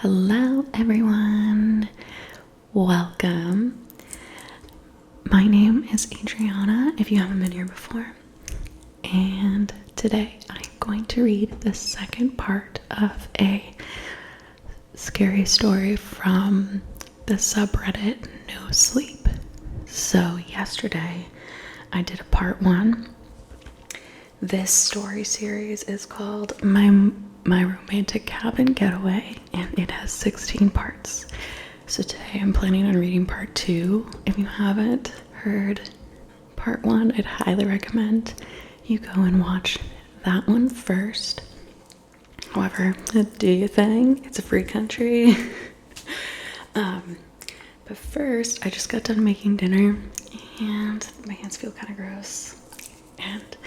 Hello, everyone. Welcome. My name is Adriana, if you haven't been here before. And today I'm going to read the second part of a scary story from the subreddit No Sleep. So yesterday I did a part 1. This story series is called My Romantic Cabin Getaway, and it has 16 parts. So today I'm planning on reading part 2. If you haven't heard part 1, I'd highly recommend you go and watch that one first. However, do your thing. It's a free country. But first, I just got done making dinner and my hands feel kind of gross. And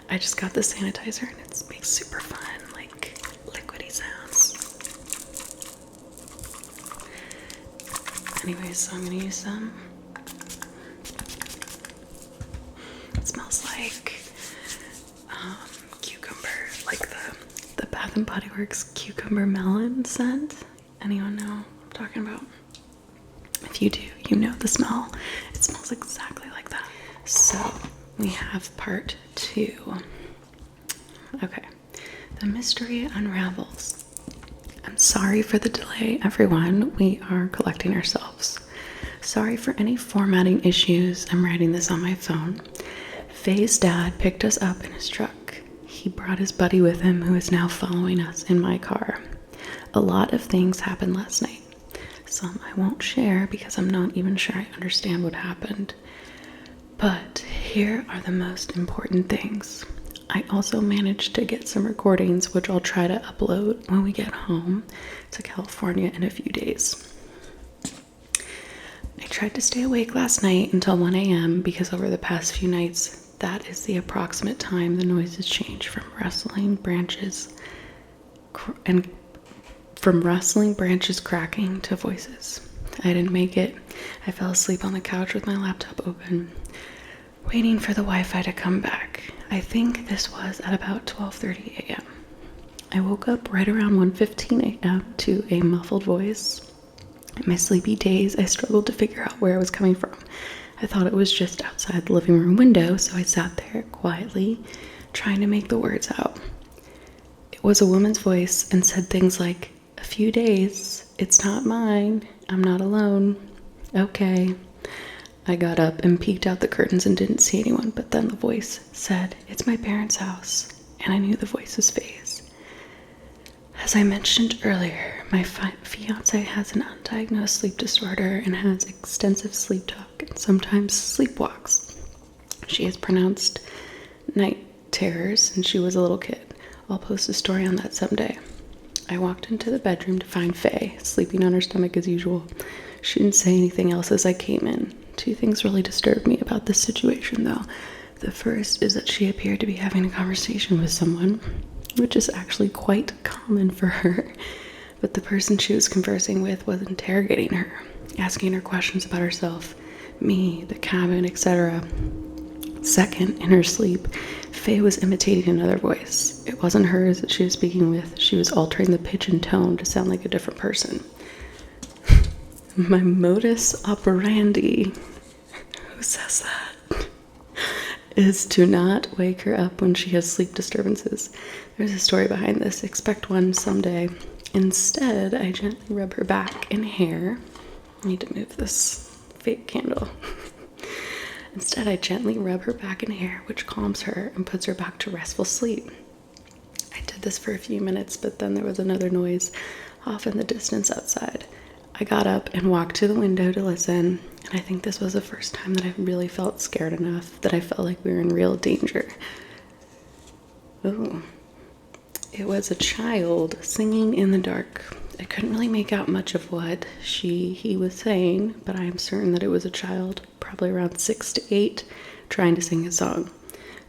I just got the sanitizer and it makes super fun, like liquidy sounds. Anyways, so I'm gonna use some. It smells like cucumber, like the Bath and Body Works cucumber melon scent. Anyone know what I'm talking about? If you do, you know the smell. It smells exactly like that. So we have part 2. Okay. The mystery unravels. I'm sorry for the delay, everyone. We are collecting ourselves. Sorry for any formatting issues. I'm writing this on my phone. Faye's dad picked us up in his truck. He brought his buddy with him who is now following us in my car. A lot of things happened last night. Some I won't share because I'm not even sure I understand what happened. But here are the most important things. I also managed to get some recordings, which I'll try to upload when we get home to California in a few days. I tried to stay awake last night until 1 a.m. because over the past few nights, that is the approximate time the noises change from rustling branches cracking to voices. I didn't make it. I fell asleep on the couch with my laptop open, waiting for the Wi-Fi to come back. I think this was at about 12:30 a.m. I woke up right around 1:15 a.m. to a muffled voice. In my sleepy days, I struggled to figure out where it was coming from. I thought it was just outside the living room window, so I sat there quietly, trying to make the words out. It was a woman's voice and said things like, "A few days, it's not mine, I'm not alone, okay." I got up and peeked out the curtains and didn't see anyone, but then the voice said, "It's my parents' house," and I knew the voice's face. As I mentioned earlier, my fiance has an undiagnosed sleep disorder and has extensive sleep talk and sometimes sleepwalks. She has pronounced night terrors since she was a little kid. I'll post a story on that someday. I walked into the bedroom to find Faye, sleeping on her stomach as usual. She didn't say anything else as I came in. 2 things really disturbed me about this situation, though. The first is that she appeared to be having a conversation with someone, which is actually quite common for her. But the person she was conversing with was interrogating her, asking her questions about herself, me, the cabin, etc. Second, in her sleep, Faye was imitating another voice. It wasn't hers that she was speaking with. She was altering the pitch and tone to sound like a different person. My modus operandi, who says that, is to not wake her up when she has sleep disturbances. There's a story behind this. Expect one someday. Instead, I gently rub her back and hair. I need to move this fake candle. Instead, I gently rub her back and hair, which calms her and puts her back to restful sleep. I did this for a few minutes, but then there was another noise off in the distance outside. I got up and walked to the window to listen, and I think this was the first time that I really felt scared enough that I felt like we were in real danger. Ooh. It was a child singing in the dark. I couldn't really make out much of what he was saying, but I am certain that it was a child, probably around 6 to 8, trying to sing a song.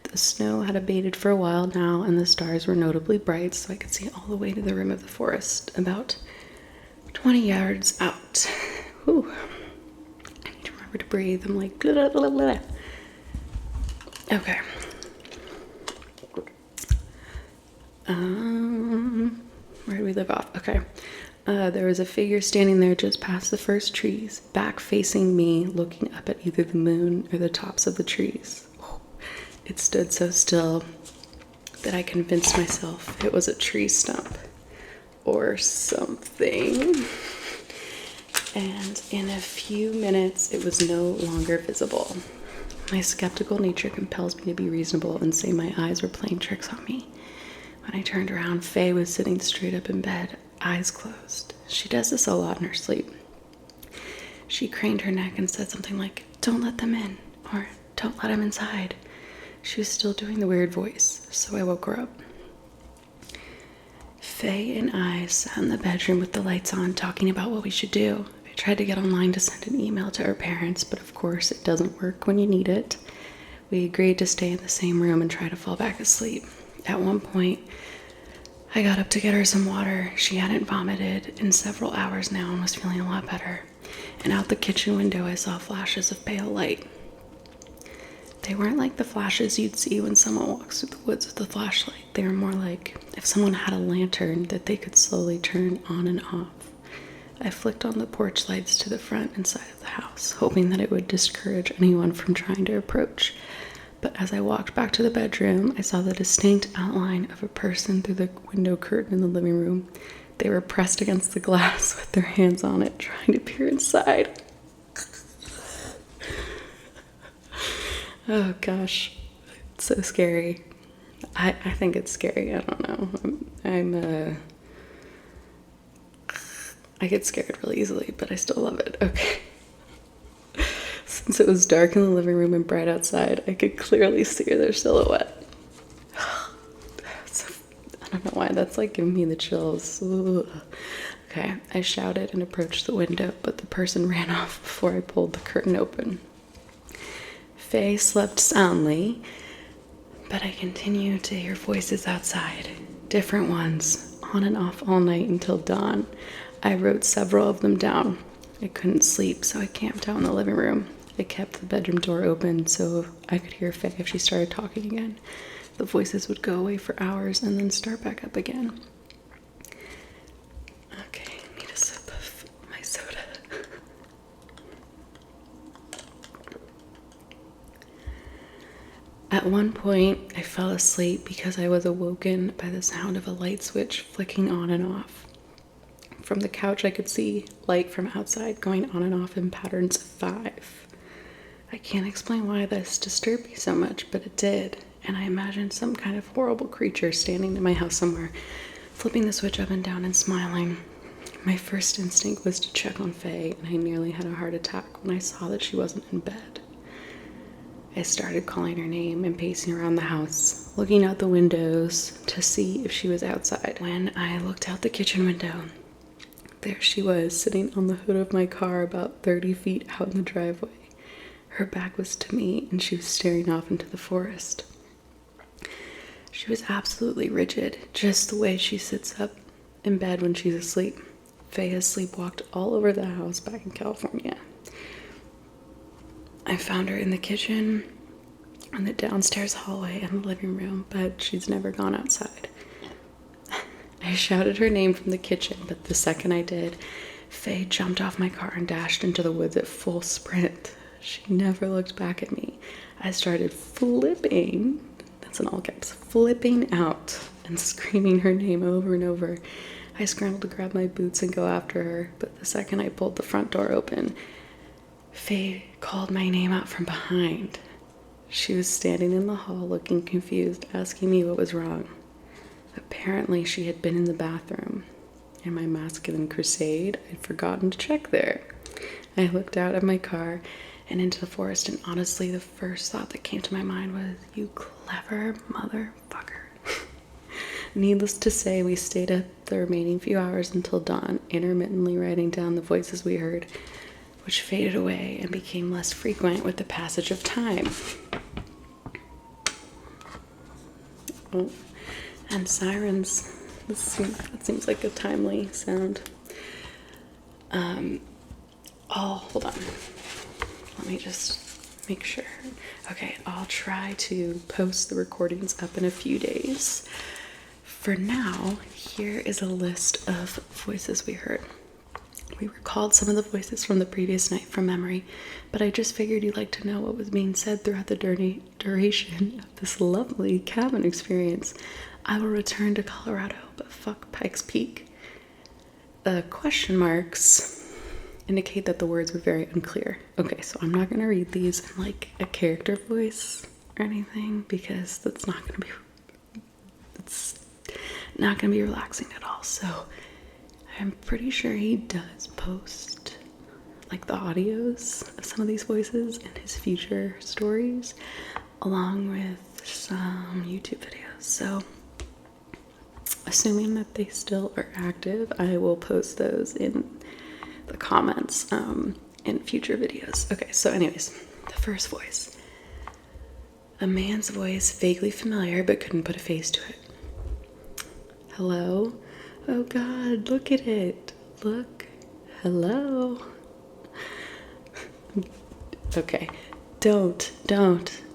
The snow had abated for a while now, and the stars were notably bright, so I could see all the way to the rim of the forest, about 20 yards out. Whew. I need to remember to breathe. I'm like, blah, blah, blah, blah. Okay. Where do we live off? Okay. There was a figure standing there just past the first trees, back facing me, looking up at either the moon or the tops of the trees. It stood so still that I convinced myself it was a tree stump or something. And in a few minutes, it was no longer visible. My skeptical nature compels me to be reasonable and say my eyes were playing tricks on me. When I turned around, Faye was sitting straight up in bed, eyes closed. She does this a lot in her sleep. She craned her neck and said something like, "Don't let them in," or "Don't let them inside." She was still doing the weird voice, so I woke her up. Faye and I sat in the bedroom with the lights on, talking about what we should do. I tried to get online to send an email to our parents, but of course it doesn't work when you need it. We agreed to stay in the same room and try to fall back asleep. At one point, I got up to get her some water. She hadn't vomited in several hours now and was feeling a lot better. And out the kitchen window, I saw flashes of pale light. They weren't like the flashes you'd see when someone walks through the woods with a flashlight. They were more like if someone had a lantern that they could slowly turn on and off. I flicked on the porch lights to the front and side of the house, hoping that it would discourage anyone from trying to approach. But as I walked back to the bedroom, I saw the distinct outline of a person through the window curtain in the living room. They were pressed against the glass with their hands on it, trying to peer inside. Oh gosh, it's so scary. I think it's scary. I don't know. I get scared really easily, but I still love it. Okay. Since it was dark in the living room and bright outside, I could clearly see their silhouette. I don't know why, that's like giving me the chills. Ugh. Okay, I shouted and approached the window, but the person ran off before I pulled the curtain open. Faye slept soundly, but I continued to hear voices outside, different ones, on and off all night until dawn. I wrote several of them down. I couldn't sleep, so I camped out in the living room. I kept the bedroom door open so I could hear Faye if she started talking again. The voices would go away for hours and then start back up again. Okay, I need a sip of my soda. At one point, I fell asleep because I was awoken by the sound of a light switch flicking on and off. From the couch, I could see light from outside going on and off in patterns of 5. I can't explain why this disturbed me so much, but it did, and I imagined some kind of horrible creature standing in my house somewhere, flipping the switch up and down and smiling. My first instinct was to check on Faye, and I nearly had a heart attack when I saw that she wasn't in bed. I started calling her name and pacing around the house, looking out the windows to see if she was outside. When I looked out the kitchen window, there she was, sitting on the hood of my car about 30 feet out in the driveway. Her back was to me, and she was staring off into the forest. She was absolutely rigid, just the way she sits up in bed when she's asleep. Faye has sleepwalked all over the house back in California. I found her in the kitchen, in the downstairs hallway, and the living room, but she's never gone outside. I shouted her name from the kitchen, but the second I did, Faye jumped off my car and dashed into the woods at full sprint. She never looked back at me. I started flipping, that's in all caps, flipping out and screaming her name over and over. I scrambled to grab my boots and go after her, but the second I pulled the front door open, Faye called my name out from behind. She was standing in the hall looking confused, asking me what was wrong. Apparently, she had been in the bathroom. In my masculine crusade, I'd forgotten to check there. I looked out at my car and into the forest, and honestly, the first thought that came to my mind was, "You clever motherfucker." Needless to say, we stayed up the remaining few hours until dawn, intermittently writing down the voices we heard, which faded away and became less frequent with the passage of time. Oh. And sirens. That seems like a timely sound. Hold on. Let me just make sure. Okay, I'll try to post the recordings up in a few days. for now, here is a list of voices we heard. We recalled some of the voices from the previous night from memory, but I just figured you'd like to know what was being said throughout the duration of this lovely cabin experience. I will return to Colorado, but fuck Pikes Peak. The question marks indicate that the words were very unclear. Okay, so I'm not going to read these in like a character voice or anything, because it's not going to be relaxing at all. So I'm pretty sure he does post like the audios of some of these voices in his future stories, along with some YouTube videos. So assuming that they still are active, I will post those in the comments in future videos. Okay, so anyways, the first voice. A man's voice, vaguely familiar, but couldn't put a face to it. Hello? Oh God, look at it. Look. Hello. Okay. Don't.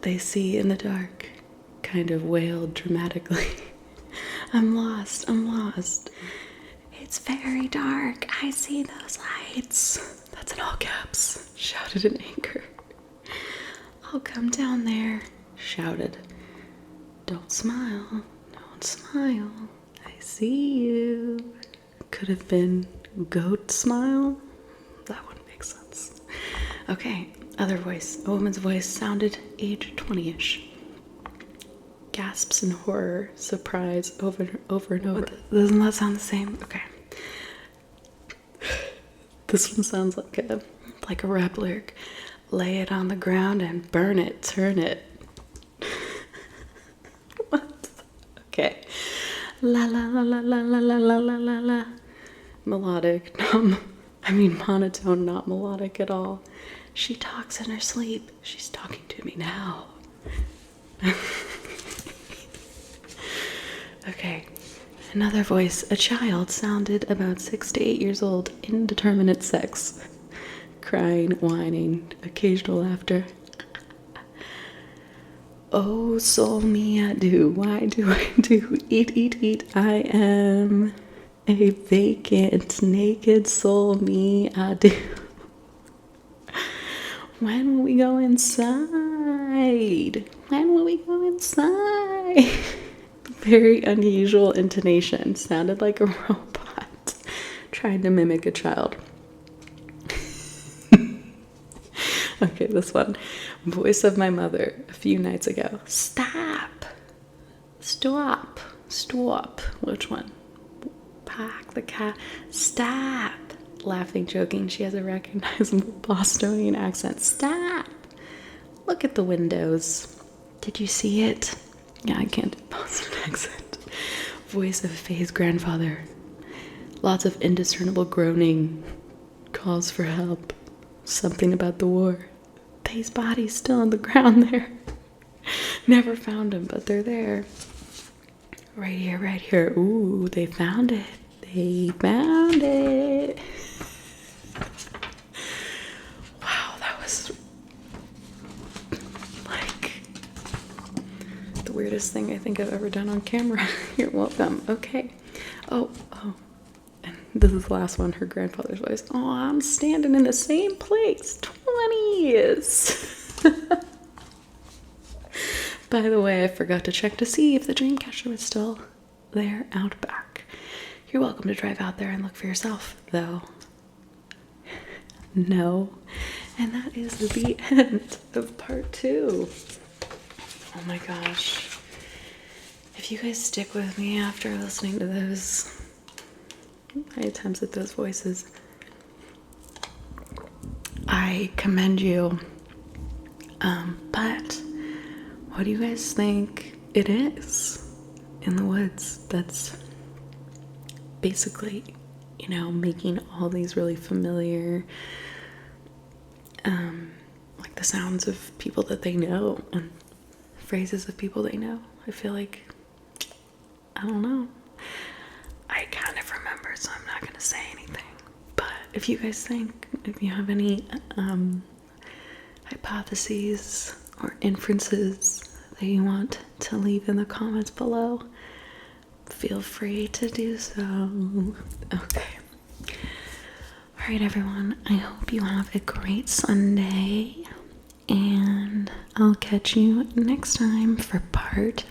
They see in the dark. Kind of wailed dramatically. I'm lost. It's very dark. I see those lights. That's in all caps. Shouted in anger. I'll come down there. Shouted. Don't smile. I see you. Could have been goat smile. That wouldn't make sense. Okay, other voice. A woman's voice sounded age 20-ish. Gasps in horror, surprise, over and over. Doesn't that sound the same? Okay. This one sounds like a rap lyric. Lay it on the ground and burn it, turn it. What? Okay. La la la la la la la la la la la. Melodic, monotone, not melodic at all. She talks in her sleep. She's talking to me now. Okay, another voice. A child sounded about 6 to 8 years old, indeterminate sex. Crying, whining, occasional laughter. Oh, soul me, I do. Why do I do? Eat. I am a vacant, naked soul, me, I do. When will we go inside? Very unusual intonation. Sounded like a robot trying to mimic a child. Okay, this one. Voice of my mother a few nights ago. Stop. Which one? Pack the cat. Stop. Laughing, joking. She has a recognizable Bostonian accent. Stop. Look at the windows. Did you see it? Yeah, I can't do Boston accent. Voice of Faye's grandfather. Lots of indiscernible groaning. Calls for help. Something about the war. Faye's body's still on the ground there. Never found him, but they're there. Right here. Ooh, they found it. Wow, that was like the weirdest thing I think I've ever done on camera. You're welcome. Okay. Oh. And this is the last one, her grandfather's voice. Oh, I'm standing in the same place 20 years. By the way, I forgot to check to see if the Dreamcatcher was still there out back. You're welcome to drive out there and look for yourself, though. No. And that is the end of part 2. Oh my gosh. If you guys stick with me after listening to those, my attempts at those voices, I commend you. But what do you guys think it is in the woods that's basically, making all these really familiar, like the sounds of people that they know and phrases of people they know? I feel like, I don't know. I kind of remember, so I'm not going to say anything. But if you guys think, if you have any hypotheses or inferences that you want to leave in the comments below, feel free to do so. Okay. All right, everyone. I hope you have a great Sunday, and I'll catch you next time for part